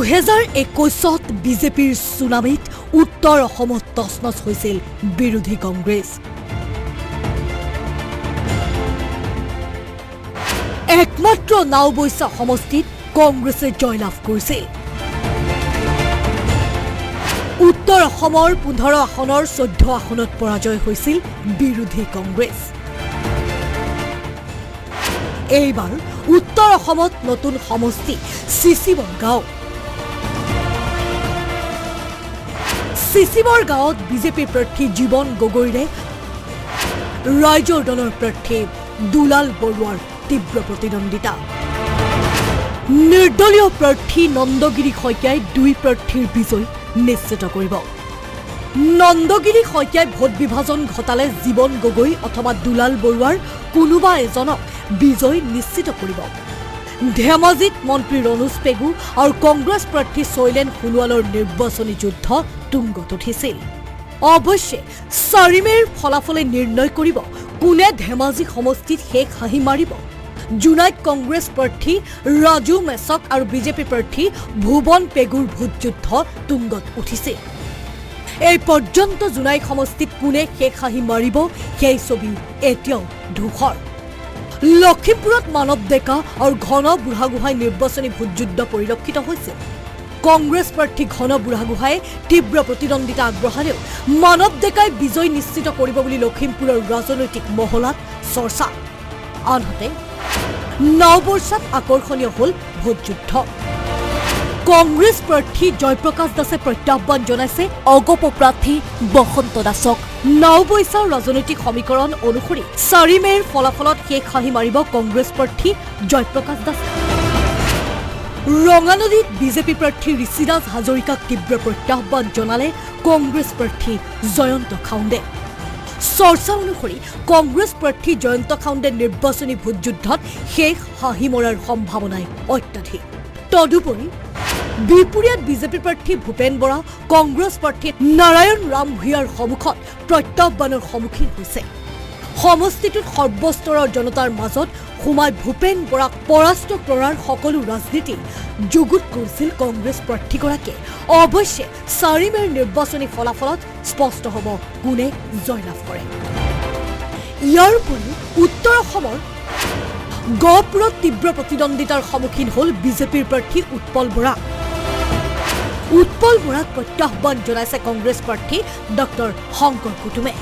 2021 বিজেপিৰ সুনামিত উত্তৰ অসমত তছনছ হৈছিল বিৰোধী কংগ্ৰেছ। একমাত্ৰ নাওবৈচা সমষ্টিত কংগ্ৰেছে জয়লাভ কৰিছিল। উত্তৰ অসমৰ 15 আসনৰ 14 আসনত পৰাজয় হৈছিল বিৰোধী কংগ্ৰেছ। এইবাৰ উত্তৰ অসমত নতুন সমষ্টি চিচিবৰ গাঁও। চিচিবৰ গাঁৱত বিজেপি প্ৰাৰ্থী জীৱন গগৈৰে ৰাইজৰ দলৰ প্ৰাৰ্থী দুলাল বৰুৱাৰ তীব্ৰ প্ৰতিদ্বন্দ্বিতা। নিৰ্দলীয় প্ৰাৰ্থী নন্দগিৰি শইকীয়াই দুই প্ৰাৰ্থীৰ বিজয় নিশ্চিত কৰিব। নন্দগিৰি শইকীয়াই ভোট বিভাজন ঘটালে জীৱন গগৈ অথবা দুলাল বৰুৱাৰ কোনোবা এজনক বিজয় নিশ্চিত কৰিব। ধেমাজিত মন্ত্ৰী ৰণোজ পেগু আৰু কংগ্ৰেছ প্ৰাৰ্থী শৈলেন সোণোৱালৰ নিৰ্বাচনী যুদ্ধ তুংগত উঠিছিল। অৱশ্যে 4 মেৰ ফলাফলে নিৰ্ণয় কৰিব কোনে ধেমাজি সমষ্টিত শেষ হাঁহি মাৰিব। জোনাইত কংগ্ৰেছ প্ৰাৰ্থী ৰাজু মেছক আৰু বিজেপি প্ৰাৰ্থী ভুৱন পেগুৰ ভোট যুদ্ধ তুংগত উঠিছিল। এই পৰ্যন্ত জোনাই সমষ্টিত কোনে শেষ হাঁহি মাৰিব সেই ছবি এতিয়াও ধূসৰ। লখিমপুৰত মানৱ ডেকা আৰু ঘন বুঢ়াগোহাঁই নিৰ্বাচনী ভোটযুদ্ধ পৰিলক্ষিত হৈছিল। কংগ্ৰেছ প্ৰাৰ্থী ঘন বুঢ়াগোহাঁয়ে তীব্ৰ প্ৰতিদ্বন্দ্বিতা আগবঢ়ালেও মানৱ ডেকাই বিজয় নিশ্চিত কৰিব বুলি লখিমপুৰৰ ৰাজনৈতিক মহলাত চৰ্চা। আনহাতে নাওবৈচাত আকৰ্ষণীয় হ'ল ভোটযুদ্ধ। কংগ্ৰেছ প্ৰাৰ্থী জয়প্ৰকাশ দাসে প্ৰত্যাহ্বান জনাইছে অগপ প্ৰাৰ্থী বসন্ত দাসক। নাওবৈচাৰ ৰাজনৈতিক সমীকৰণ অনুসৰি 4 মেৰ ফলাফলত শেষ হাঁহি মাৰিব কংগ্ৰেছ প্ৰাৰ্থী জয়প্ৰকাশ দাস। ৰঙানদীত বিজেপি প্ৰাৰ্থী ঋষিৰাজ হাজৰিকাক তীব্ৰ প্ৰত্যাহ্বান জনালে কংগ্ৰেছ প্ৰাৰ্থী জয়ন্ত খাউণ্ডে। চৰ্চা অনুসৰি কংগ্ৰেছ প্ৰাৰ্থী জয়ন্ত খাউণ্ডে নিৰ্বাচনী ভোটযুদ্ধত শেষ হাঁহি মৰাৰ সম্ভাৱনাই অত্যাধিক। তদুপৰি বিপুৰীয়াত বিজেপি প্ৰাৰ্থী ভূপেন বৰা কংগ্ৰেছ প্ৰাৰ্থী নাৰায়ণ ৰাম ভূঞাৰ সন্মুখত প্ৰত্যাহ্বানৰ সন্মুখীন হৈছে। সমষ্টিটোত সৰ্বস্তৰৰ জনতাৰ মাজত সোমাই ভূপেন বৰাক পৰাস্ত কৰাৰ সকলো ৰাজনীতি যুগুত কৰিছিল কংগ্ৰেছ প্ৰাৰ্থীগৰাকীয়ে। অৱশ্যে 4 মেৰ নিৰ্বাচনী ফলাফলত স্পষ্ট হ'ব কোনে জয়লাভ কৰে। ইয়াৰ উপৰিও উত্তৰ অসমৰ গহপুৰত তীব্ৰ প্ৰতিদ্বন্দ্বিতাৰ সন্মুখীন হ'ল বিজেপিৰ প্ৰাৰ্থী উৎপল বৰা। উৎপল বৰাক প্ৰত্যাহ্বান জনাইছে কংগ্ৰেছ প্ৰাৰ্থী ডক্টৰ শংকৰ কুটুমে।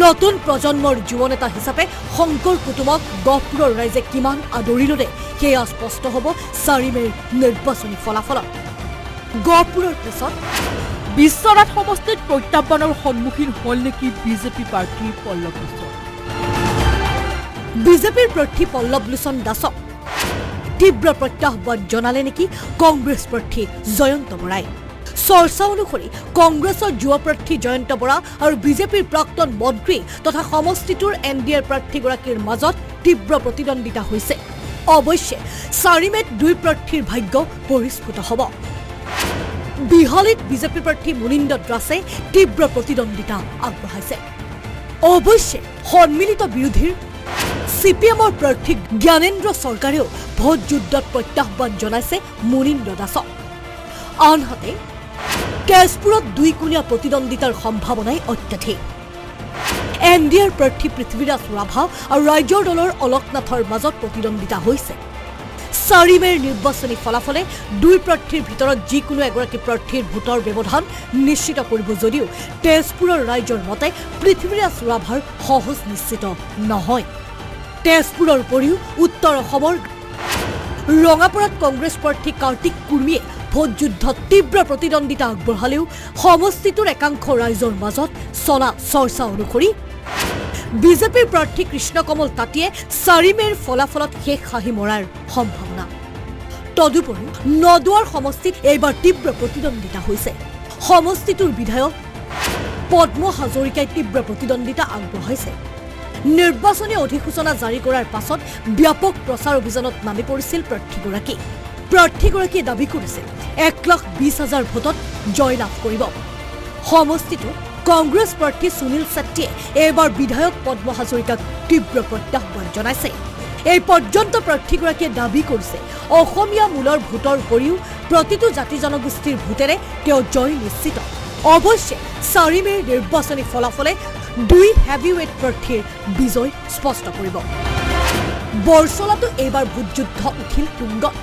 নতুন প্ৰজন্মৰ যুৱ নেতা হিচাপে শংকৰ কুটুমক গহপুৰৰ ৰাইজে কিমান আদৰি ল'লে সেয়া স্পষ্ট হ'ব 4 মেৰ নিৰ্বাচনী ফলাফলত। গহপুৰৰ পিছত বিশ্বনাথ সমষ্টিত প্ৰত্যাহ্বানৰ সন্মুখীন হ'ল নেকি বিজেপি প্ৰাৰ্থী পল্লৱ লোচন। বিজেপিৰ প্ৰাৰ্থী পল্লৱ লোচন দাসক তীব্ৰ প্ৰত্যাহ্বান জনালে নেকি কংগ্ৰেছ প্ৰাৰ্থী জয়ন্ত বৰাই। চৰ্চা অনুসৰি কংগ্ৰেছৰ যুৱ প্ৰাৰ্থী জয়ন্ত বৰা আৰু বিজেপিৰ প্ৰাক্তন মন্ত্ৰী তথা সমষ্টিটোৰ NDAৰ প্ৰাৰ্থীগৰাকীৰ মাজত তীব্ৰ প্ৰতিদ্বন্দ্বিতা হৈছে। অৱশ্যে 4 মেত দুই প্ৰাৰ্থীৰ ভাগ্য পৰিস্ফুট হ'ব। বিহালীত বিজেপি প্ৰাৰ্থী মুনীন্দ্ৰ দাসে তীব্ৰ প্ৰতিদ্বন্দ্বিতা আগবঢ়াইছে। অৱশ্যে সন্মিলিত বিৰোধীৰ CPMৰ প্ৰাৰ্থী জ্ঞানেন্দ্ৰ চৰকাৰেও ভোট যুদ্ধত প্ৰত্যাহ্বান জনাইছে মুনীন্দ্ৰ দাসক। আনহাতে তেজপুৰত দুইকোণীয়া প্ৰতিদ্বন্দ্বিতাৰ সম্ভাৱনাই অত্যাধিক। NDAৰ প্ৰাৰ্থী পৃথ্বীৰাজ ৰাভা আৰু ৰাইজৰ দলৰ অলকনাথৰ মাজত প্ৰতিদ্বন্দ্বিতা হৈছে। 4 মেৰ নিৰ্বাচনী ফলাফলে দুই প্ৰাৰ্থীৰ ভিতৰত যিকোনো এগৰাকী প্ৰাৰ্থীৰ ভোটৰ ব্যৱধান নিশ্চিত কৰিব যদিও তেজপুৰৰ ৰাইজৰ মতে পৃথ্বীৰাজ ৰাভাৰ সহজ নিশ্চিত নহয়। তেজপুৰৰ উপৰিও উত্তৰ অসমৰ ৰঙাপাৰাত কংগ্ৰেছ প্ৰাৰ্থী কাৰ্তিক কুৰ্মীয়ে ভোট যুদ্ধত তীব্ৰ প্ৰতিদ্বন্দ্বিতা আগবঢ়ালেও সমষ্টিটোৰ একাংশ ৰাইজৰ মাজত চলা চৰ্চা অনুসৰি বিজেপিৰ প্ৰাৰ্থী কৃষ্ণকমল তাঁতীয়ে 4 মেৰ ফলাফলত শেষ হাঁহি মৰাৰ সম্ভাৱনা। তদুপৰি নদুৱাৰ সমষ্টিত এইবাৰ তীব্ৰ প্ৰতিদ্বন্দ্বিতা হৈছে। সমষ্টিটোৰ বিধায়ক পদ্ম হাজৰিকাই তীব্ৰ প্ৰতিদ্বন্দ্বিতা আগবঢ়াইছে। নিৰ্বাচনী অধিসূচনা জাৰি কৰাৰ পাছত ব্যাপক প্ৰচাৰ অভিযানত নামি পৰিছিল প্ৰাৰ্থীগৰাকী। প্ৰাৰ্থীগৰাকীয়ে দাবী কৰিছিল 1,20,000 ভোটত জয়লাভ কৰিব। সমষ্টিটোত কংগ্ৰেছ প্ৰাৰ্থী সুনীল ছেট্টীয়ে এইবাৰ বিধায়ক পদ্ম হাজৰিকাক তীব্ৰ প্ৰত্যাহ্বান জনাইছে। এই পৰ্যন্ত প্ৰাৰ্থীগৰাকীয়ে দাবী কৰিছে অসমীয়া মূলৰ ভোটৰ উপৰিও প্ৰতিটো জাতি জনগোষ্ঠীৰ ভোটেৰে তেওঁ জয় নিশ্চিত। অৱশ্যে 4 মেৰ নিৰ্বাচনী ফলাফলে 2 হেভিৱেট প্ৰাৰ্থীৰ বিজয় স্পষ্ট কৰিব। বৰছলাতো এইবাৰ ভোটযুদ্ধ উঠিল তুংগত।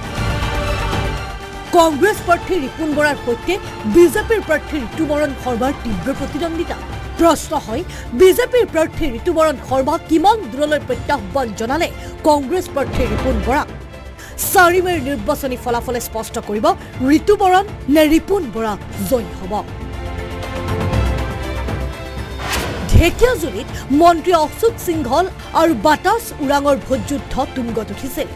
কংগ্ৰেছ প্ৰাৰ্থী ৰিপুণ বৰাৰ সৈতে বিজেপিৰ প্ৰাৰ্থী ঋতুবৰণ শৰ্মাৰ তীব্ৰ প্ৰতিদ্বন্দ্বিতা। প্ৰশ্ন হয় বিজেপিৰ প্ৰাৰ্থী ঋতুবৰণ শৰ্মা কিমান দূৰলৈ প্ৰত্যাহ্বান জনালে কংগ্ৰেছ প্ৰাৰ্থী ৰিপুণ বৰাক। 4 মেৰ নিৰ্বাচনী ফলাফলে স্পষ্ট কৰিব ঋতুবৰণ নে ৰিপুণ বৰা জয়ী হ'ব। ঢেকিয়াজুলিত মন্ত্ৰী অশোক সিংহল আৰু বাতাস উৰাঙৰ ভোটযুদ্ধ তুংগত উঠিছিল।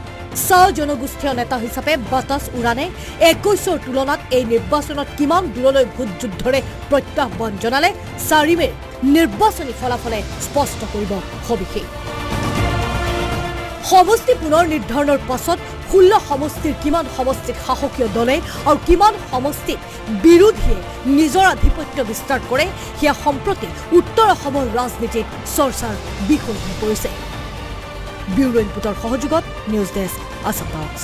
চাহ জনগোষ্ঠীয় নেতা হিচাপে বাতাস উৰাণে 21ৰ তুলনাত এই নিৰ্বাচনত কিমান দূৰলৈ ভোটযুদ্ধৰে প্ৰত্যাহ্বান জনালে 4 মেৰ নিৰ্বাচনী ফলাফলে স্পষ্ট কৰিব সবিশেষ। সমষ্টি পুনৰ নিৰ্ধাৰণৰ পাছত 16 সমষ্টিৰ কিমান সমষ্টিত শাসকীয় দলে আৰু কিমান সমষ্টিত বিৰোধীয়ে নিজৰ আধিপত্য বিস্তাৰ কৰে সেয়া সম্প্ৰতি উত্তৰ অসমৰ ৰাজনীতিত চৰ্চাৰ বিষয় হৈ পৰিছে। ব্যুৰো ইনপুটৰ সহযোগত নিউজ ডেস্ক আছাম টাইমছ।